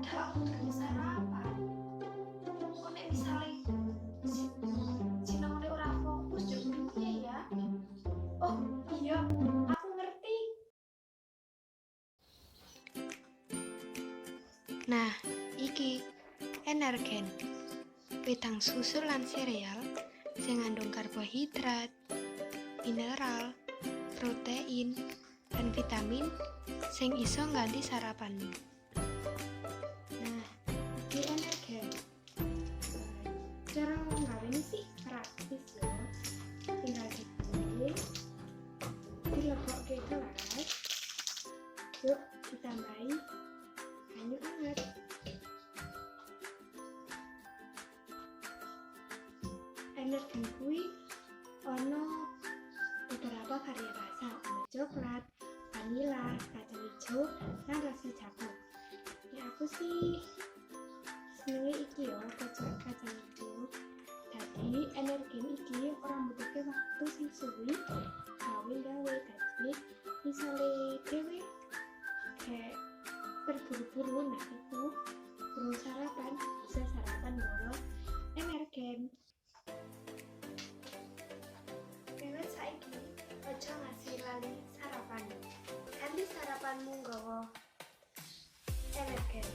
padahal aku terus sarapan. Kok nek misale sinamone ora fokus jadi piye ya? Oh iya, aku ngerti. Nah, iki energen. Wedang susu lan sereal sing ngandung karbohidrat, mineral, protein, dan vitamin sing iso ngganti sarapanmu. Nah, iki energen. Cara nggaweni sih praktis ya. Tinggal dibikin, dilegokke gelas. Yuk ditambahi banyu hangat. Energen kuwi ono beberapa varian rasa, ada coklat, vanila, kacang hijau, dan rasa jagung. Ya aku sih senengnya iki yo kacang hijau. Jadi energen iki orang butuhke waktu sing suwi gawe. Jadi misalnya dewe kayak terburu-buru, nah itu perlu sarapan, bisa sarapan dulu energen. Dewe saiki aja ngasih lali sarapan, ganti sarapanmu nggawa energen.